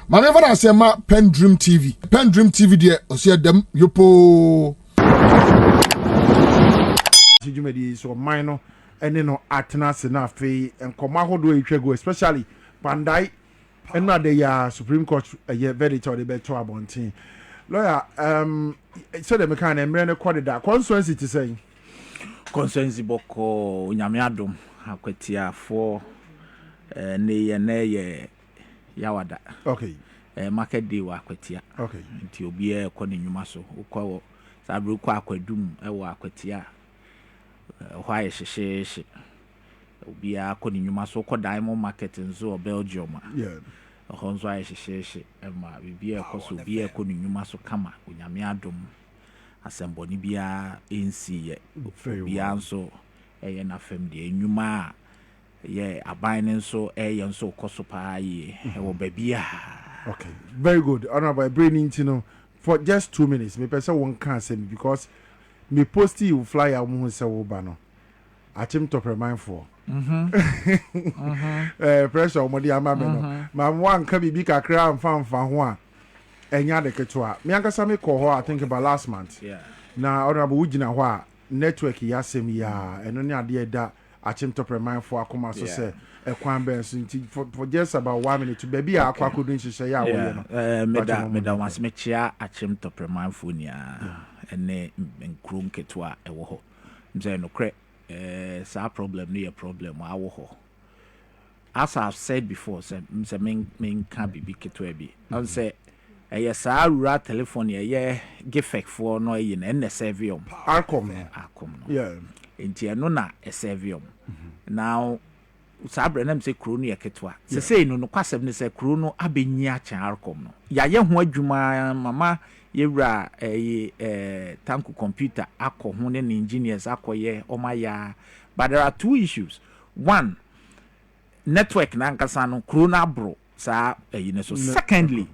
Manever I say ma PENDREAM TV. PENDREAM TV there, o see them yopo. Jumedi so minor and no atnas na fe and komahodo go especially Pandai and na the Supreme Court a year verdict or the better abontin. Lawyer, so the mechanic and many quoted that constituency to say constituency boko nyamiadum akwetia for ne yawada. Okay. Market day wa akwetia. Okay. Nti obi e koni nyuma so ukwa sabru kwa akwadum e wa akwetia. Why she obi a koni nyuma so ko diamond market nzo Belgium. Yeah. Honzo a she ma bibi e ko so bi e koni nyuma so kama nyamiadum asemboni bia NC ye bia nso eye na fam de nyuma ye aban nso eye nso koso pa ye e wo babia. Okay, very good. Honorable brain for just 2 minutes. Me person one can say because me post you flyer mu say wo ba no. Achim top remind for. Pressure omodi ama me no. Ma wan ka bibi kakra amfa ho a enya de keto me ankasa me call ho I think about last month. Yeah. Na honorable wugina ho a network ya sem ya eno ne ade da achim top remind for akoma so say ekwan ben so for just about 1 minute to baby akwa kodun hihye ya wo no meda was me chia achim top remind for nia ene nkrum ketwa ewo ho mze no kre sa problem no problem awo ho. As I've said before, mse men can be ketwa bi I say sa rural telephone ye gifek for no yin ene servium arcom no yeah enti eno na servium now sabre na mse kro no yeketwa se sei no kwasem ne se kro no abenyi acha arcom no ya ye ho adwuma mama yewra tanku computer akọ ho ne engineers akoye omaya. But there are two issues. One, network na nkasa no kro na bro sa so secondly,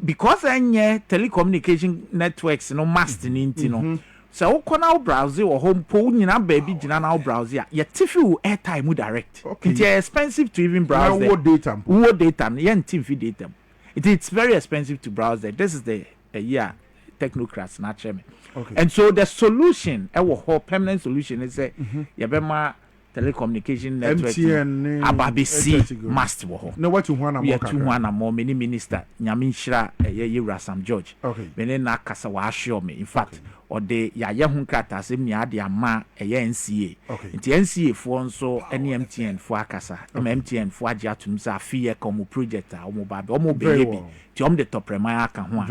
because any telecommunication networks no must ninti no so ukona browser or home po nyina baby gina na browser ya tifi airtime direct. Okay. It's expensive to even browse there. What data Yeah, data. It's very expensive to browse there. This is the technocrats naturally. Okay. And so the solution, our whole permanent solution is yabema telecommunication network MTN ababc must wo. No what you want we are two one more many minister Nyaminshira Sam George. Okay. Mene na kasa wa assure me in fact or de ya hun krata asem ni ade ama NCA. Okay. Nti NCA for nso MTN for akasa. MTN for agya tum sa afie kom project a omo ba be omo be bi. Ti om de top remind aka ho a.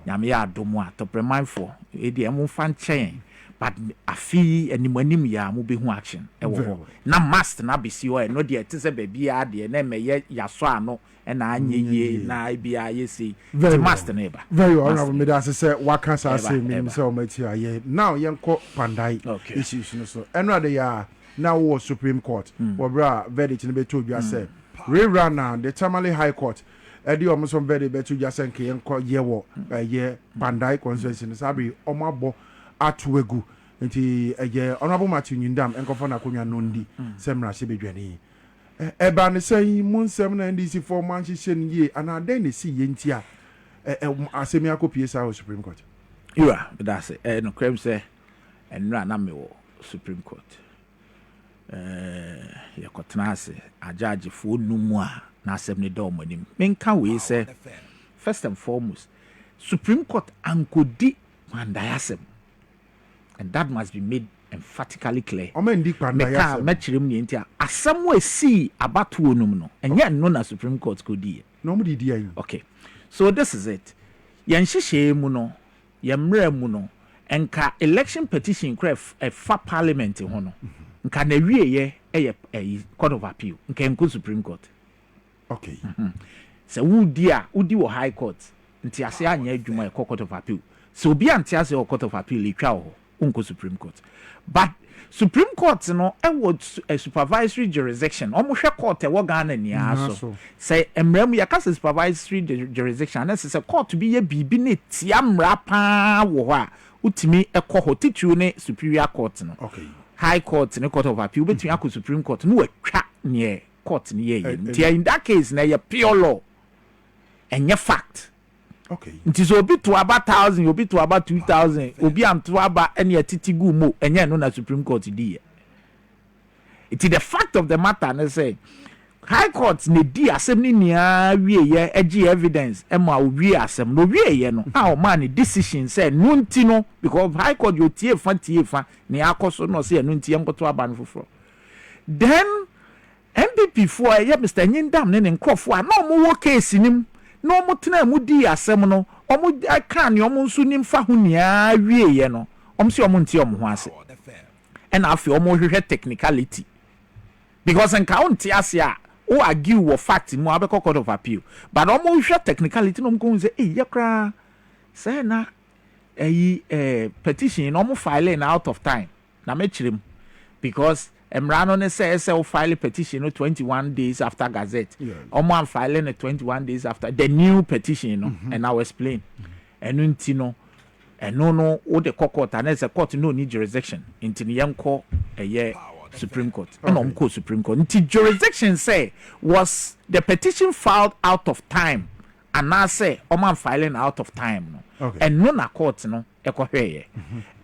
Nyame ya adomo a top remind for e de em fan chen. But afi animanim ya mo be hu action e wo ho na must na be si o e no de te se baby a de na me ye yaso ano e na anye ye na bia ye si the must neighbor very honorable me that say waka say me say o mati aye now yenko Pandai issues no so eno de ya now was Supreme Court wo bra verdict ni be to bia say rerun now the Tamale High Court edi omo so verdict be to bia say nke yenko ye wo ye Pandai constituency sabi omabo atwegu nti honorable Matthew Nyindam enkofo na konwa nondi semra se bedwane eba ne say mun sem na ndc for man hihye ye ana den ne si ye nti a asemi akopie sa Supreme Court that's it no crem say enra na me wo Supreme Court ya kotena ase ajaji fo numu a na asem ne do manim menka we say first and foremost Supreme Court ankodi mandayasem. And that must be made emphatically clear. Meka mechirem ni ntia asam we see abatuo num no enye no na Supreme Court could die. No mo di ayi. Okay. So this is it. Yen hihye mu no, yemra mu no, enka election petition cref fa parliament ho no. Nka na wieye eye Court of Appeal. Nka enko Supreme Court. Okay. So udi wo High Court. Nti ase anya adwuma e Court of Appeal. So obi anti ase o Court of Appeal e twa ho. Unko Supreme Court. But Supreme Court no was a supervisory jurisdiction. Almost a court e Ghana ni aso. Say emrem yakase supervisory jurisdiction. That is a court to be a bibi ne tiamra pa wo ho a utimi ekọ ho titu ne Superior Court no. Okay. High Court ne Court of Appeal between akọ Supreme Court no atwa ne court ne ye. In that case na ye pure law. enye fact. Okay. Nti so obi to about 1,000, obi to about 2,000, obi am to about any atitigu mo enye no na Supreme Court di. It is the fact of the matter na say High Court ne di asem ni nia wie ye egi evidence e ma wie asem no wie ye no a o man decision say no nti no because High Court yo tie fa ne akoso no say no nti enkoto aba no foforo. Then NPP for ye Mr. Nyindam ne nkrofo a no mo wo case nim no mo tena mu di asem no omo aka ne omo nso nim fa ho nia wie ye no omo se omo nti omo ho ase and afi omo hwehwe technicality because en county asia o argue wo fact mu abeko court of appeal but omo hwehwe technicality no mo say ye kra say na petition no mo file in out of time na me chirem because Emrano ne say file petition no 21 days after Gazette. Omo am filing no 21 days after the new petition no and I'll explain. Enu nti no no o the court and as a court no need jurisdiction into the yanko Supreme Court. And on Supreme Court. Nti jurisdiction say was the petition filed out of time and now say omo am filing out of time no. And no na court no e ko hwe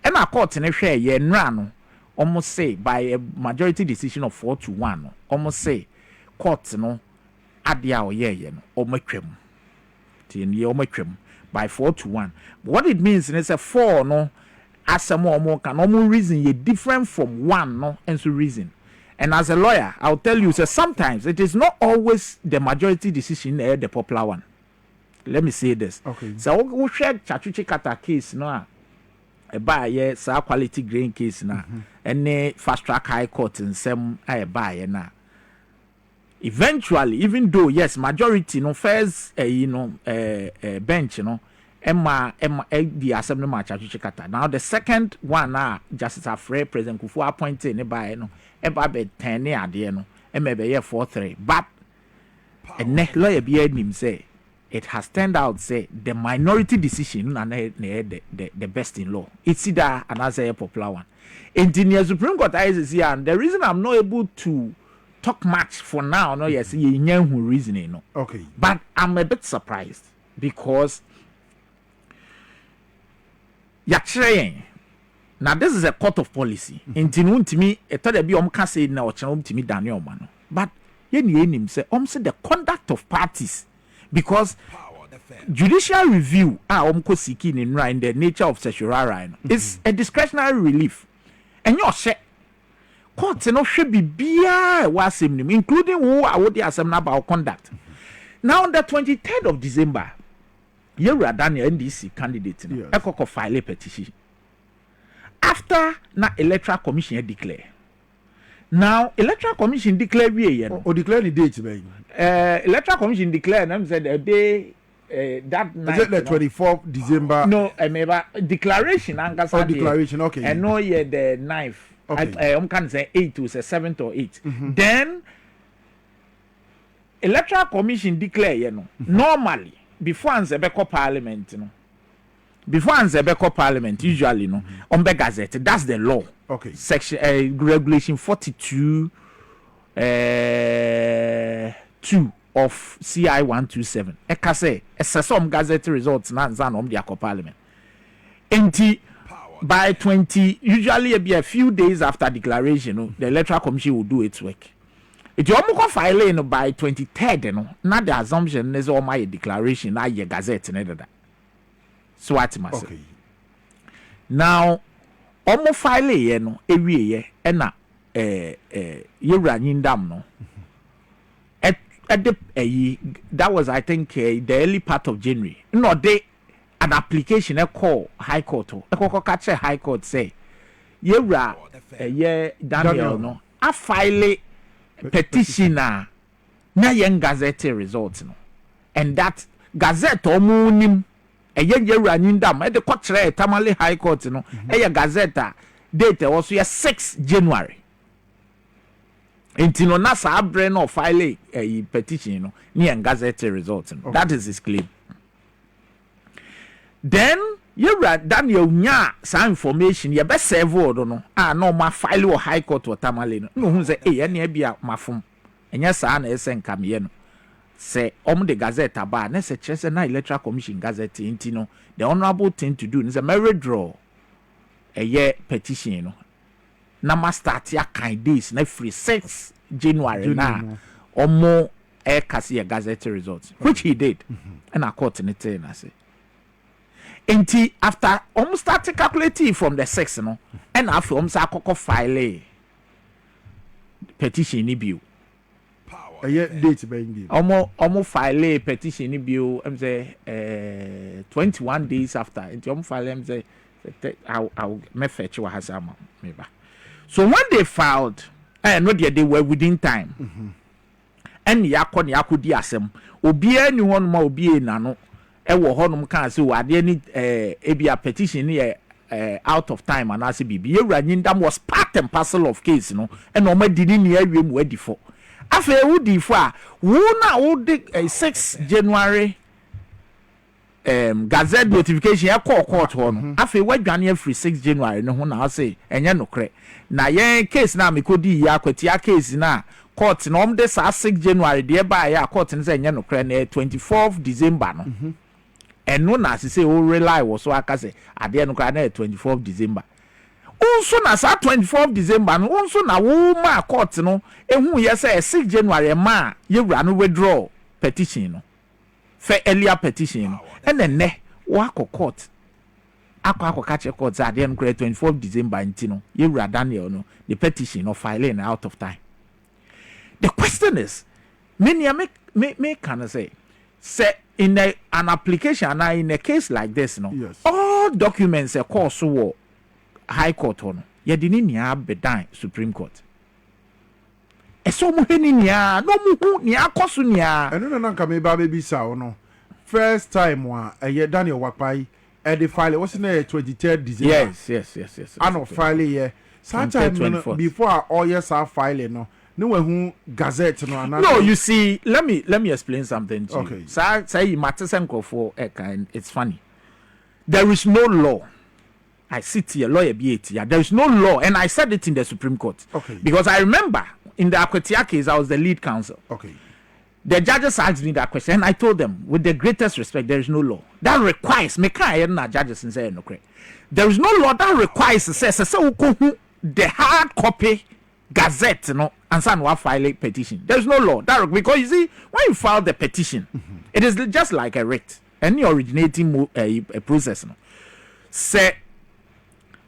and na court ne hwe ye nra no almost say by a majority decision of 4-1 no almost say court no adia o ye no omotwam tin ye omotwam by 4-1 what it means is a 4 no asem omo can omo reason ye different from 1 no and so reason and as a lawyer I'll tell you so sometimes it is not always the majority decision the popular one. Let me say this. Okay. So we share Chachuchi Kata case no buy ye sa quality grain case na any fast track high court in some buy na eventually even though yes majority no first bench no emma the assembly match Chikata now the second one na Justice Afre President Kufu appointed ne buy no eba be 10 ade no emma be 4-3 but and lawyer be him say it has turned out say the minority decision and the best in law. It's either another popular one. In the Supreme Court is here, and the reason I'm not able to talk much for now, no, yes, you know who reasoning, no. Okay. But I'm a bit surprised because you're trying. Now this is a court of policy. In to me, a third be say now to me Daniel man. But him say say the conduct of parties. Because judicial review seeking in the nature of certiorari is a discretionary relief. And your share court no should be was including who I would assembly about conduct. Now on the 23rd of December, you were Daniel NDC candidate I file a petition. After na Electoral Commission declare. Now Electoral Commission declare or declare the date, baby. Electoral Commission declared them said the day that night. Is it the 24th December? No, maybe declaration. Declaration, okay. And no, yeah, the 9th. Okay. I can say 8 to say 7th or 8th. Then Electoral Commission declare, you know, normally before Anzebeko Parliament, you know, before Anzebeko Parliament, usually, no, on the Gazette, that's the law. Okay. Section regulation 42. 2 of CI 127. Eka say some gazette results na nzan the parliament. Enti by 20 usually it be a few days after declaration no, the Electoral Commission will do its work. It you almost file no, by 23rd no, not the assumption is all my declaration na ye gazette na that. So what must okay. Now almost file no every year and na yewra Nyindam no at the that was I think the early part of January. No, they an application call High Court. Catch High Court say yewra Daniel no a file petitioner na yen gazette results no and that gazette omunim yewra Nyindam at the court Tamale High Court no gazette date was 6 January. Intino na sa abre no file a petition no near gazette results no. That is his claim. Then you read Daniel nya some information you best serve no no ma file or High Court or Tamale no who say eh na bia mafom enya sa na esen kamye no say the gazette aba na say chese na electoral commission gazette inti no the honorable thing to do is a merry draw a year petition no na ma start ya kind days na free 6 January na omo e kasi gazette results which he did and I caught in it na say enti after start calculating from the 6 no and after say akoko file petition ni bill date being file petition ni bill say 21 days after enti file say I'll me fetch wa hasama meba. So when they filed no they were within time and yakodi asem obi ani won ma obi na no e wo honum kan say wa de ni ebia petition ni out of time and as bibi yewura nyindam was part and parcel of case no and o ma didi ni awem wadi fo afa e wudi fo a wo na wo de 6 January gazette notification e call court ho no afa wadwane free 6 January no ho na say enye nokre na yen case na mekodi ya kwati ya case na court no de sa 6 January de ba ya court no say enye nokre na 24th December no eno na say o rely wo so aka say ade no kra na 24th December unso na sa 24th December no unso na wo ma court no ehu ye say 6 January ma yewura no withdraw petition no for earlier petition no and then ne wa court akwa catch court ade no kra 24th December nti no yewura Daniel no the petition no filing out of time. The question is many me can say in an application and in a case like this no yes. all documents are called so high court no ye dini nia bedan Supreme Court eso mo heni nia no mo hu nia koso nia eno na nka me ba be bisa no first time wa Daniel Wapai the file was in 23rd December yes ano file ye such time before all years are filing no who gazette no you see let me explain something to okay. You say Matsenko for it's funny there is no law. I sit here lawyer BAT there is no law and I said it in the Supreme Court okay because I remember in the Akwetia case I was the lead counsel okay the judges asked me that question and I told them with the greatest respect there is no law that requires me can't judges and say no correct there is no law that requires says the hard copy gazette no and some will file a petition. There's no law that because you see when you file the petition it is just like a writ any originating a process no say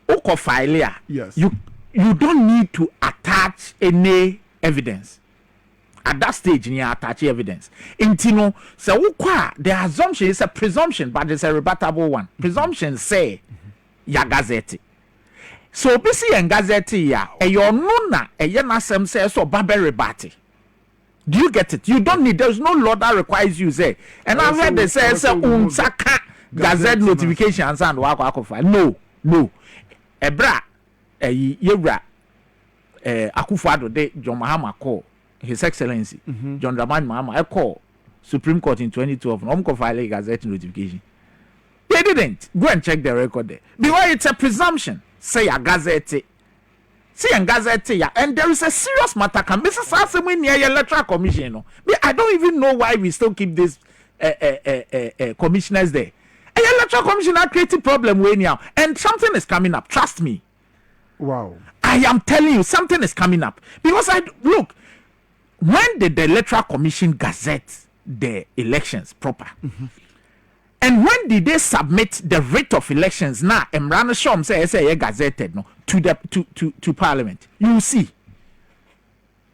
oko file yes you don't need to attach any evidence at that stage you attach evidence intino so the assumption is a presumption but it's a rebuttable one presumption say ya gazette. So BC and Gazette ya your nona nasem says so Barbary Batty. Do you get it? You don't need there's no law that requires you say. And I heard they say unsaka Gazette notification and sand wako no. Ebra yebra Akufo-Addo de John Mahama call His Excellency John Dramani Mahama I call Supreme Court in 2012 no file Gazette notification. They didn't. Go and check the record there. Because it's a presumption. Say a gazette. See a gazette, yeah. And there is a serious matter. Can be something near your electoral commission. No? I don't even know why we still keep these commissioners there. And your electoral commission are creating problem way now. And something is coming up. Trust me. Wow. I am telling you, something is coming up. Because look, when did the electoral commission gazette the elections proper? And when did they submit the writ of elections now Emrana Shom say gazetted no to the to parliament? You see.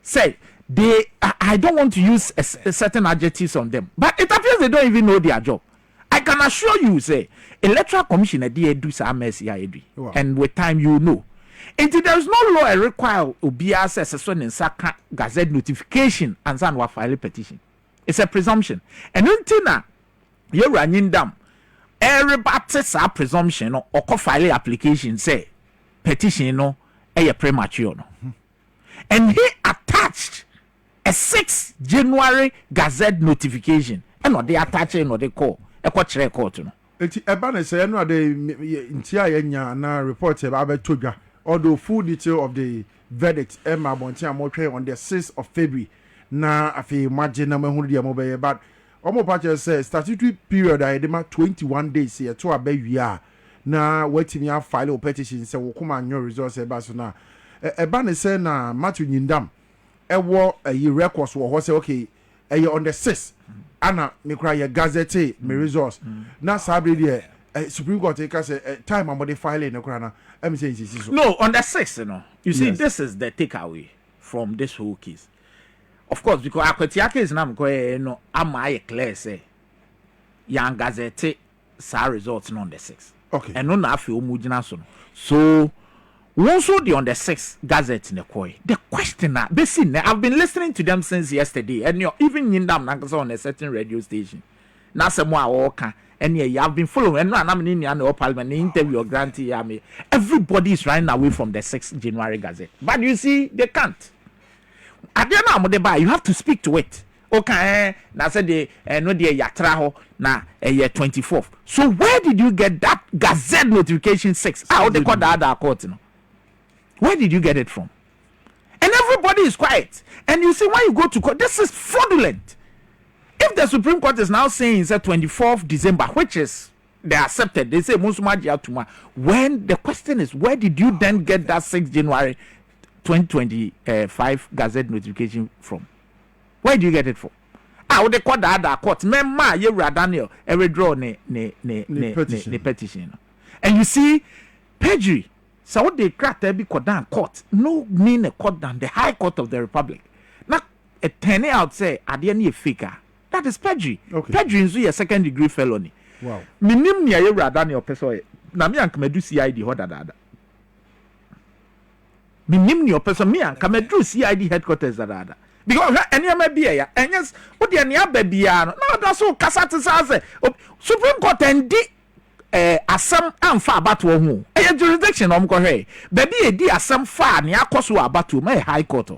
Say they I don't want to use a certain adjectives on them, but it appears they don't even know their job. I can assure you, say electoral commission do some mercy and with time you know. And there is no law require Obia says a son in Saka gazette notification and son will file a petition. It's a presumption. And until you running down everybody sa presumption no or file application say petition no premature no. And he attached a 6 January gazette notification and they attach no they call a court record no enti eba na say no de ntia ya nya na report e ba todwa or the full detail of the verdict Emma Bontia Motwe on the 6th of February na afi imagine na mahunu dia mobile but omo patch say statutory period I dey ma 21 days here to abawia na watimi a file o petition say wo kuma anyo resource e ba so na e ba ne say na Matthew Nyindam e wo yi records wo ho say okay e on the 6th ana me kra ye gazette me resource na sabre there Supreme Court take us time I'm body filing no kra na am say so no on the 6th you know you see this is the takeaway from this whole case. Of course, because Akwetiake case now no am I clear say young gazette sa results on the 6th. Okay. And no na afi omugina so once the on the 6th gazette in the koi. The question na I've been listening to them since yesterday and you even Nyindam na on a certain radio station. Na semo a woka and you have been following and no am in the parliament interview or grantee everybody is running away from the 6th January gazette. But you see they can't. You have to speak to it. Okay, na said the no the yatra ho na 24th. So where did you get that gazette notification 6? How they call the other court, no? Where did you get it from? And everybody is quiet. And you see when you go to court, this is fraudulent. If the Supreme Court is now saying it's 24th December, which is they accepted, they say when the question is where did you then get that 6th January 2025 gazette notification from? Where do you get it from? How they call the other court? Memma you Daniel every draw ne petition. And you see perjury. So what they crack there be down court. No mean a court than the High Court of the Republic. Now a 10 out say at the end figure. That is perjury. Okay. Perjury is a second degree felony. Wow. Minim ni you Daniel person. Na me anka medu CID hodada. Minim your person me and come do CID headquarters that because any may be here and yes what the any baby no that's so kasate say Supreme Court and di asem amfa abato ho e jurisdiction om ko hwe baby e di asem fa ne akoso abato my high court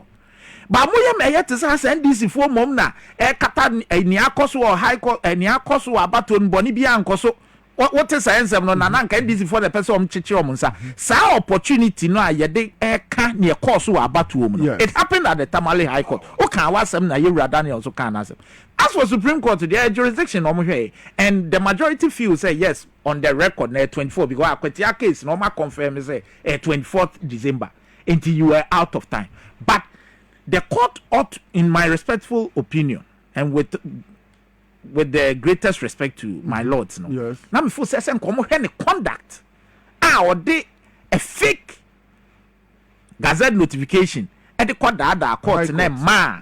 ba mo ye me yet say NDC fo mom na e kata ne akoso high court ne akoso abato nboni bia ankoso what is science no na nka NDC for the person chichi omunsa sa opportunity no ayede eka ne course wa abatuo mu. It happened at the Tamale High Court. O kan wasem na Yewura Daniel so kan asem. As for Supreme Court their jurisdiction omo and the majority feel say yes on the record na 24 because Akwetiake case no ma confirm say 24th December until you are out of time. But the court ought, in my respectful opinion and with the greatest respect to my lords, no. Yes. Now before saying come any conduct, or they a fake gazette notification, and the court the other court name ma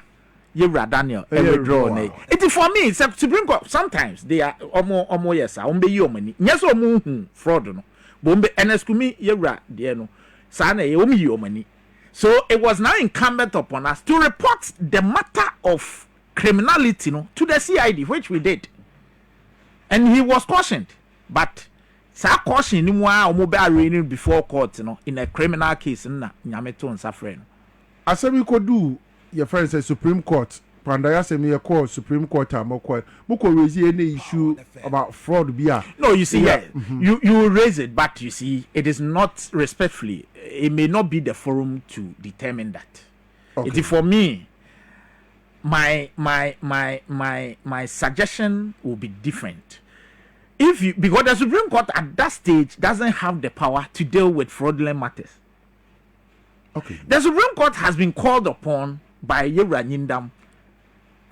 Yewura Daniel every draw ne. It is for me. It's a Supreme Court. Sometimes they are omo yes, ombe yi omani. Yes, omo fraud no. Bombe eneskumi Yewura de no. Sa na ye omi yi omani. So it was now incumbent upon us to report the matter of criminality to the CID, which we did. And he was cautioned. But sa caution ni mo a omo be arraigned before court in a criminal case na nyameto nsafre no. Asemi ko do your friend say Supreme Court Pandaya say me call Supreme Court amoko raise any issue about fraud bia. No, you see you raise it, but you see it is not respectfully, it may not be the forum to determine that. Okay. It is for me my suggestion will be different. If you, because the Supreme Court at that stage doesn't have the power to deal with fraudulent matters. Okay. The Supreme Court has been called upon by Yewura Nyindam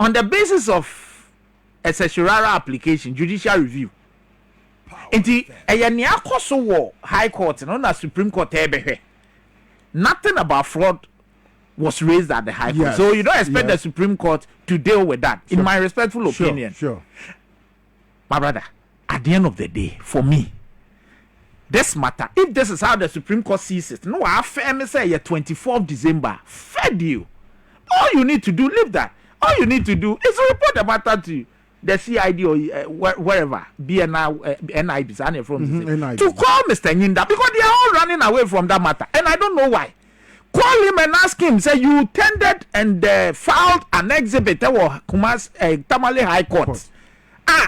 on the basis of a certiorari application, judicial review. Inti eyania koso wo High Court no na Supreme Court ebehwe. Nothing about fraud was raised at the High Court. Yes. So you don't expect the Supreme Court to deal with that, in my respectful opinion. Sure. My brother, at the end of the day, for me, this matter, if this is how the Supreme Court sees it, no, I fair say 24th December, fair deal. All you need to do, leave that. All you need to do is report the matter to the CID or wherever, NIB, to call Mr. Nyindam, because they are all running away from that matter. And I don't know why. Call him and ask him, say, you tendered and filed an exhibit or Tamale High Court.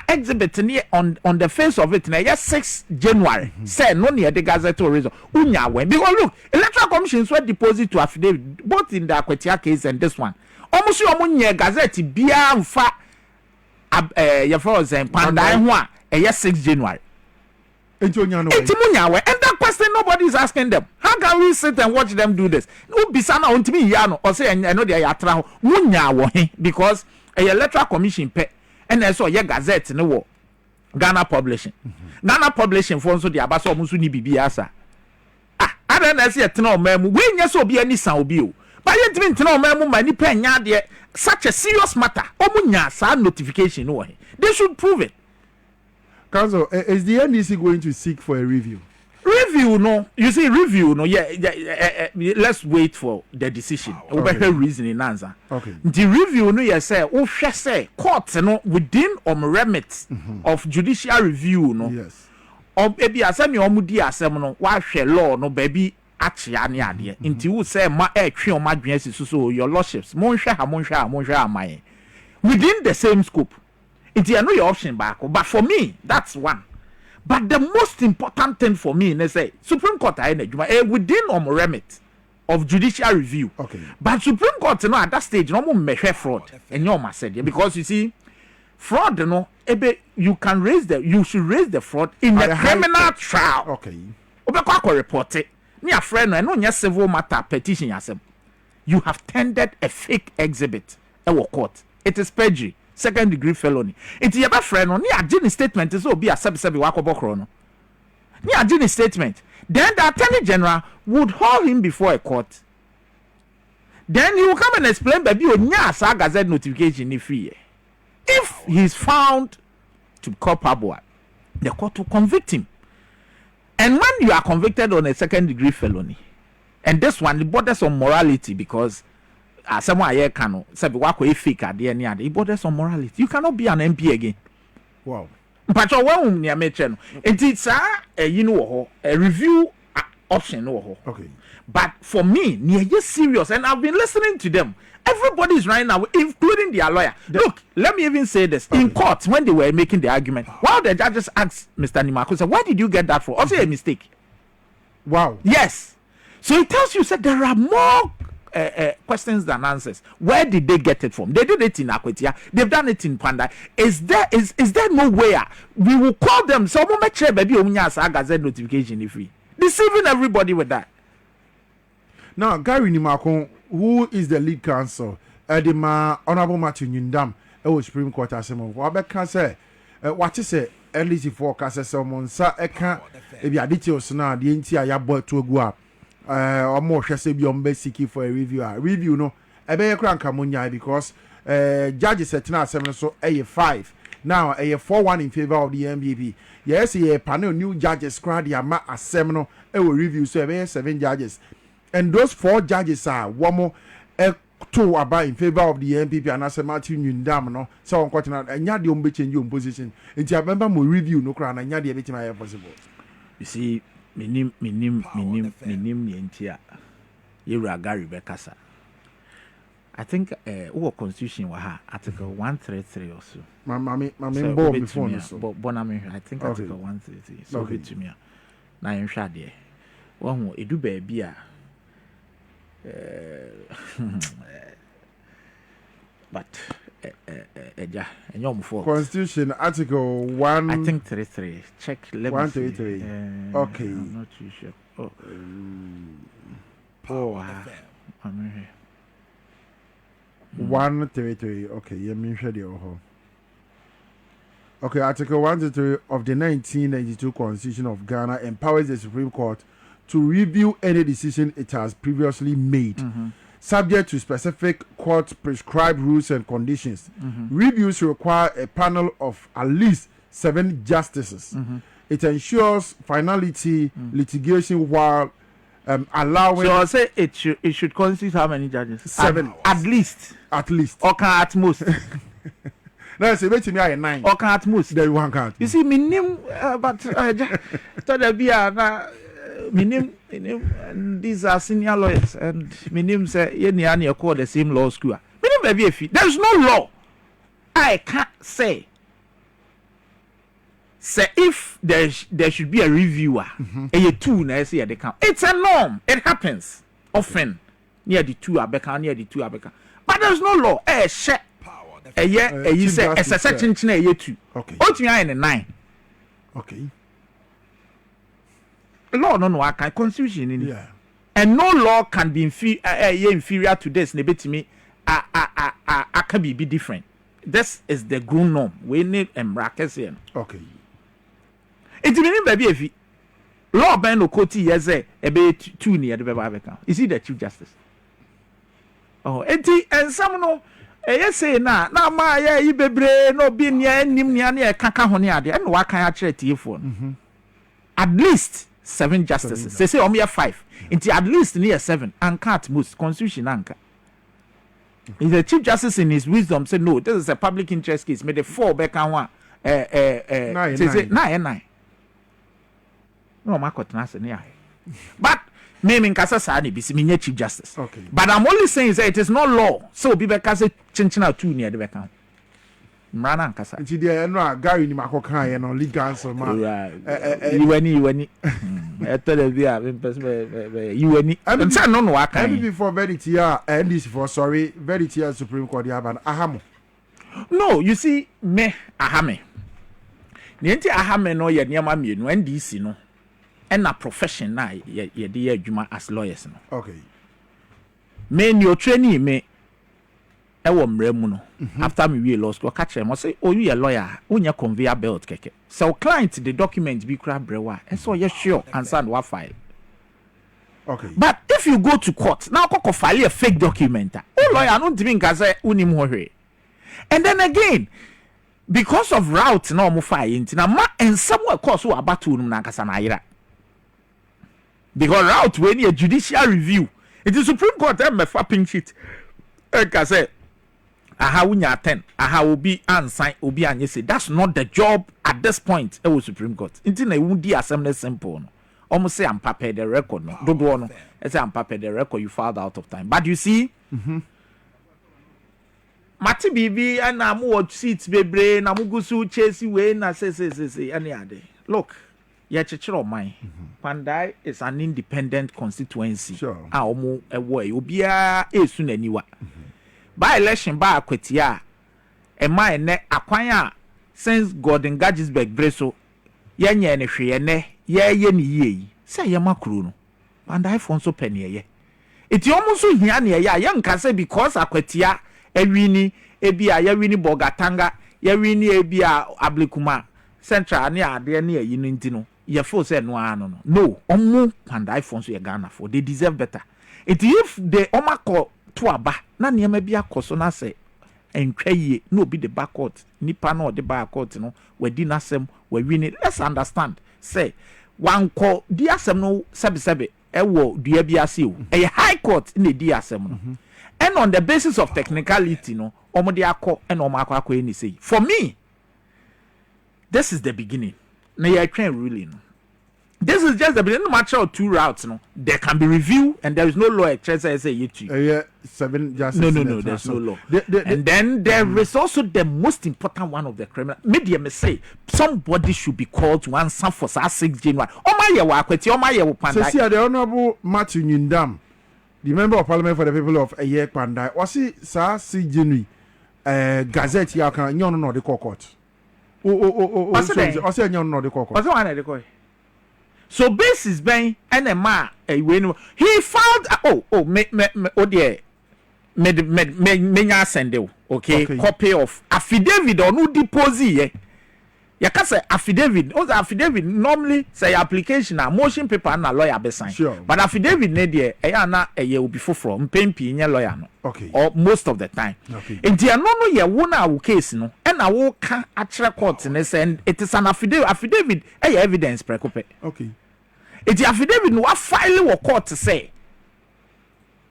Exhibit on the face of it, yes, 6 January. Say, no near the Gazette or reason. Because look, Electoral Commission sweat deposit to affidavit, both in the Akwetiake case and this one. almost you omunye gazette bia mfa your friends and pandai ho a 6 January. Enti and that question nobody is asking them. How can we sit and watch them do this? No bisana ontimi ya no or say I know they are atra ho munya wo he because a electoral commission pe and so ye gazette no wo Ghana publishing. Ghana publishing for so the abaso musu ni bibia asa. I don't know say tena o memu we nya so obi ani san obi o. But yet tena o memu ma ni pe nya de such a serious matter. Omunya sa notification no he. They should prove it. Council, is the NDC going to seek for a review? Review, no. You see, review, no. Let's wait for the decision. Okay. Reasoning answer. Okay. The review, no. You say, court, no, within remit of judicial review, no. Yes. Or maybe asem your mudi asem no. Why share law, no, baby. Actually, any idea. Until you say ma tree on my dreams so your lordships. Monsha, my. Within the same scope. It's a new option back, but for me, that's one. But the most important thing for me, they say Supreme Court within remit of judicial review. Okay. But Supreme Court, you know, at that stage, no more measure fraud, and you must say because you see, fraud, you know, you should raise the fraud in the criminal trial. Okay. Report it. Near friend, I know your civil matter petition yourself. You have tendered a fake exhibit. Court. It is perjury. 2nd degree felony. It's your friend on the statement is be a sub-sub wakobokrono. Near statement. Then the Attorney General would hold him before a court. Then he will come and explain baby nya gazette notification if he's found to be culpable, the court will convict him. And when you are convicted on a 2nd degree felony, and this one the borders on morality because someone here can say work with fake at the end. It borders on morality. You cannot be an MP again. Wow. But when you mention it's a review option. Okay. But for me, near just serious, and I've been listening to them. Everybody's right now, including their lawyer. Look, let me even say this. Okay. In court, when they were making the argument, one of the judges asked Mr. Nimako, said, why did you get that for? Also a mistake. Wow. Yes. So it tells you that there are more questions than answers. Where did they get it from? They did it in Akwetia. They've done it in Panda. Is there no way we will call them? So we make sure baby gazette notification if we deceiving everybody with that. Now, Gary Nimako, who is the lead counsel, Edema Honorable Matthew Nyundam, Supreme Court Assembly. What can say? What is it? LC forecast someone sa eka ebi aditios na the entire ya boy to go up. Or more shall say be on basic for a review. Review no, a bear crank amunya because judges at now 7 so A5. Now a 4-1 in favor of the NPP. Yes, a panel new judges crowd ya ma a seminal a review so 7 judges. And those 4 judges are one more 2 about in favor of the NPP and as a Matthew Nyundam no so on continent and ya the change your position. And I remember my review no crown and ya the bit my possible. You see, minim yentia. Yura Gary Bekasa. I think our constitution was article 133 or so. Mammy born before me. Bonami, I think article 133. So okay. To me. Now you shall there. One will do baby. But Constitution article 1 I think 33 check 133 okay I'm not too sure I'm here 133 okay yeah me share the okay article 133 of the 1992 Constitution of Ghana empowers the Supreme Court to review any decision it has previously made subject to specific court prescribed rules and conditions. Reviews require a panel of at least 7 justices. It ensures finality litigation while allowing. So I say it should consist how many judges? 7 at least. Or can at most. No, say wait me 9. Or can at most. There you one count. You see, me name, but so there be a. These are senior lawyers, and my name say you call the same law school. There's no law. I can't say if there should be a reviewer, a 2 na say they count. It's a norm. It happens often. Near the 2 Abeka, near the 2 Abeka. but there's no law share you say as a section two okay o tumi aye 9 okay law no I can constitution in yeah and no law can be inferior to this ne betimi can be different. This is the grown norm we need embrace here okay it mean baby if law ban no koti yes be 2 near the Babeka is he the chief justice oh enti and some no say na ma ya yi bebre no bi nia nim nia na kaka ho ne ade and wa kan a kire tiefo at least 7 justices say o me 5 enti at least near 7 and at most constitution anka if the chief justice in his wisdom say no this is a public interest case may the 4 back and one say 9 no ma kotna se ne but me nkasa sa ne bisi me chief justice okay but I'm only saying that it is not law so be beka say chinchina 2 near the beka mrana nkasa nti de no a Gary ni makokan ye no legal answer ma iwani etele bi a iwani nta no no aka NPP for verdict here NDC for sorry verdict here Supreme Court yaban ahamo no you see me ahame nti ahame no ye niam mienu NDC no and a profession na ye de adwuma as lawyers no okay me ni o training me e wo mremu no after me we law school catch them say oh you a lawyer unya conveyor belt keke so client the document be cra brewa and so you sure answer what file okay but if you go to court now ko file a fake document oh lawyer no ntimi nka say unim ho hwe and then again because of route na omo file ntina ma and somewhere course wo abatu num na nkasa na ayira because route when a judicial review it is Supreme Court and me fapping shit eka say aha wunya 10 aha obi ansign obi anye say that's not the job at this point e was Supreme Court nti na wudi assembly simple no almost say I'm prepared the record no dodo no e say I'm prepared the record you filed out of time but you see mati bibi and am what seats bebre na mugusu chesi we na say any ade look ya chechiro man Pandai is an independent constituency sure omo ewo obia esu naniwa by election by akwatia e man ne akwan a since Gordon Gadgisberg breso yenye ne hwe ne ye ne yie say ye makuru no Pandai fonso pene ye eti omo so hia ne ye nka say because akwatia ewini ebia ya wini bogatanga ya wini ebia ablikuma central ne ade ne ayi no ntino ye fo say no ano no omo Pandai fonso ye Ghana for they deserve better if they omako to aba na niam bia koso na say entwaye no be the back court nipa na the back court no wadi nasem we wini let's understand say wan ko di asem no sebe ewo dua bia se o e high court na di asem no and on the basis of technicality no omo de akọ and omo akọ any say for me this is the beginning na you train ruling no. This is just the beginning match of 2 routes no there can be review and there is no law say you yeah 7 justice no there's no law and then there is also the most important one of the criminal media may say somebody should be called to answer for 6 January omaye wa akweti omaye wo Pandai so see the honorable Matthew Nyindam the member of parliament for the people of Eye Pandai was he 6 January gazette ya kan nyon no de court o say nyon no de court o say wan de court so basis ben enema he filed me nya send okay copy of affidavit or no deposit ye ya ka say affidavit affidavit normally say application a motion paper na lawyer be sign sure. But affidavit ne de na obi foforo mpempi nye lawyer no okay or most of the time okay enti no ye wo na wo case no na wo ka a court ne say it is an affidavit evidence prekope okay enti affidavit no wa file wo court say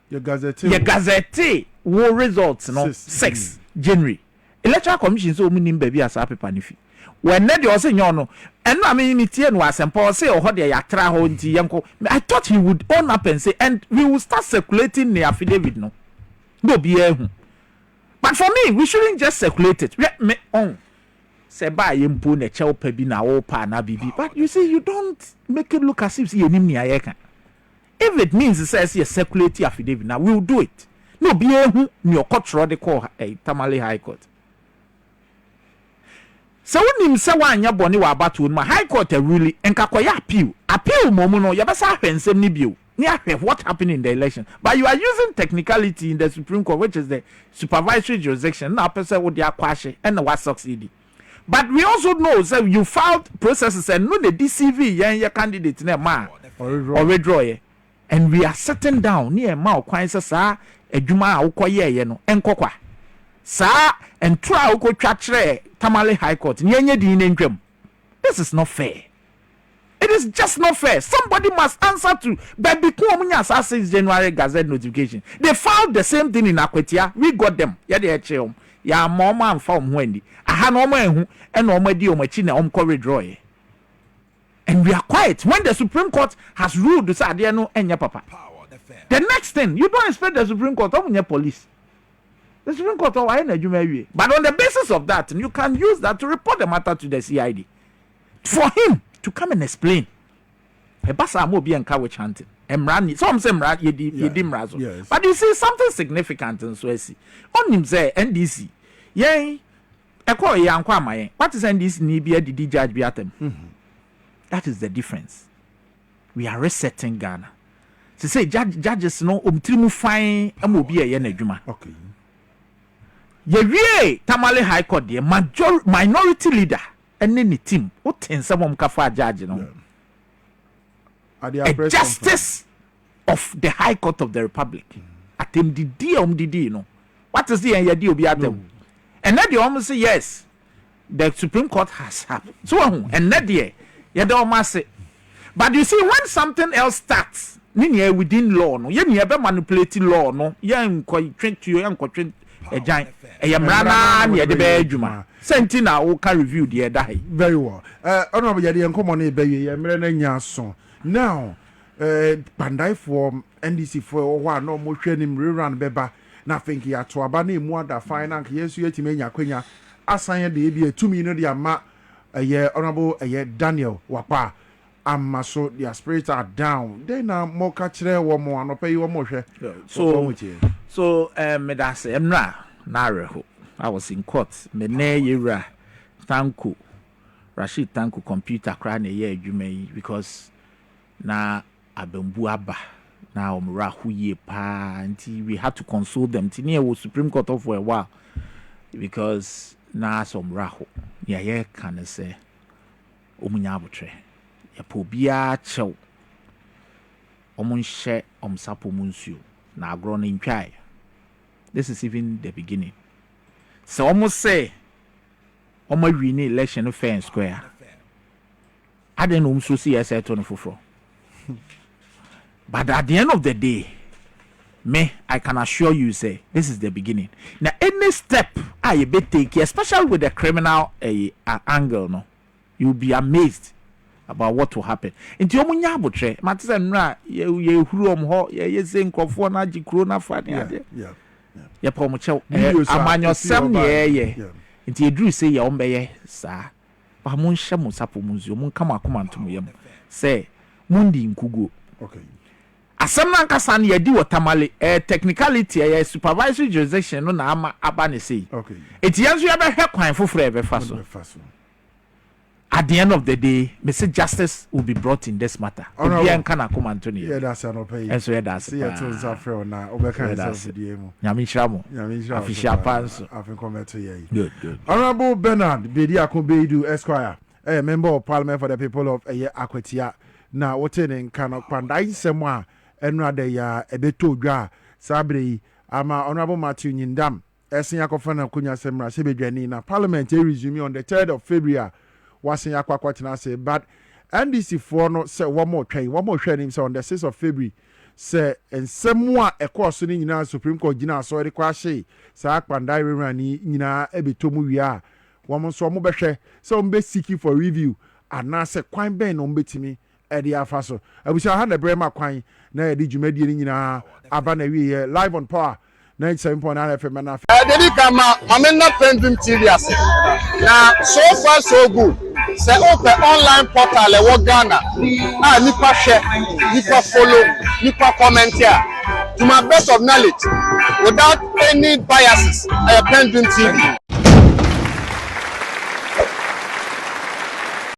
your gazette wo results no 6 January Electoral Commission so omunim ba bi asa paper ne fi when na de o say nyon no eno amini tie no asempa o say o ho de yatra ho nti yenko I thought he would own up and say and we will start circulating the affidavit no be ehu but for me we shouldn't just circulate it me on say ba yempo na chew pa bi na wo pa na bibi but you see you don't make it look as if you nim ni ayeka if it means it says you circulate affidavit now we will do it no be ehu ni okotro de call Tamale High Court. So when him say wanya boni wa abatu ma High Court really enkakoya appeal momu no yabasa hwensem ni bio. What happened in the election, but you are using technicality in the Supreme Court, which is the supervisory jurisdiction. Now, person would kwashe and what succeed. But we also know that you filed processes and no the DCV your candidate near ma or withdraw, and we are sitting down near ma kwansa sa edwuma awokoye ye no enkokwa sa and try ko twatre Tamale High Court nyenye di ntwam. This is not fair. It is just not fair. Somebody must answer to. But because 6 January Gazette notification, they filed the same thing in Akwetia. We got them. Yeah, they are ya mama and farm Wendy. I had no man and no idea machine withdraw. And we are quiet when the Supreme Court has ruled this idea no and your papa. The next thing, you don't expect the Supreme Court on your police. The Supreme Court or energy. But on the basis of that, you can use that to report the matter to the CID. For him to come and explain. A basa mo be encourage chanting. Emrani, some say yedim razo. But you see something significant in Swesi. On him say NDC. Yay. Eko ye ankwa maye. What is NDC ni be the judge be atem? That is the difference. We are resetting Ghana. To say judges no trimu fine amobi ye na adwuma. Okay. Ye Tamale High Court the minority leader. And any team, what in some kafa judge, you know, a justice of the High Court of the Republic. At him did you know what is the idea be at them? And then they almost say yes, the Supreme Court has happened. So and that year, you don't must say. But you see, when something else starts, within law, no, you never manipulate law, no, you quite train to you, quite a giant, a yamrana near the bedroom. Sentina who can review the die. Very well. Honorable Yadi and Common Bay, American song. Now, Pandai for NDC for one no more training rerun beba. Nothing here to abani more than finance. Yes, you menya quenya. Assign the be a 2 million yama a year. Honorable a year Daniel Wapa. So their spirits are down. They now more catch there one more and pay you one more share. So, Medase, Emra, Naraho. I was in court. Mene yira tanku Rashid tanku computer cry na ye adwuma because na abembu aba na omra huye pa nti we had to consult them ti near Supreme Court of for a while because na somra ho ya ye kan say omunya abotre ya po bia chew omunhye omsapo munsuo na agro na ntwai. This is even the beginning. So almost say almost win election fair and square. I don't know so see I said for. But at the end of the day, I can assure you say this is the beginning. Now any step I be take, especially with the criminal angle, no, you'll be amazed about what will happen. Into your munya botre, matisa nra ye huru omho ye say nkofo na jikrona fani ade. Ya promoche amanyo sem ye nti edru say ya ombeye sa ba mun hye mun sapo munzio mun kama akomantom yam say mundi nkugo. Okay, asem na nkasa na yedi Tamale technicality ya supervisory jurisdiction no na ama aba ne say. Okay, eti yanso ya be hwe kwan foforo e be fa so. At the end of the day, Mr. Justice will be brought in this matter. Yeah, that's an opinion. And so that's see a tools are fair now. Good. Honorable Bernard Bediako Beidu Esquire, a member of Parliament for the people of Akwetia. Now, what in cannot pandai semwa and rather ya a beto gra sabri ama Honorable Matthew Nindam, Esiakofana Kunya Semra Sebedjanina. Parliament resume on the 3rd of February. Was in Aquaquatina say, but NDC for no say one more training so on the 6th of February. Say and somewhat a course in the Supreme Court Gina so the quashi, Sak Pandai Rani, Nina, Ebitomu, we are one more so mobile so be seeking for review and now say quite ben on betimi at the Afaso. I wish I had a Brema quine, nay, did you mediate in Abana live on power. 97.9 FM and I'm not PENDREAM TV. Now, so far so good. Say open online portal le Ghana. Nipa share, nipa follow, nipa comment here. To my best of knowledge, without any biases. PENDREAM TV.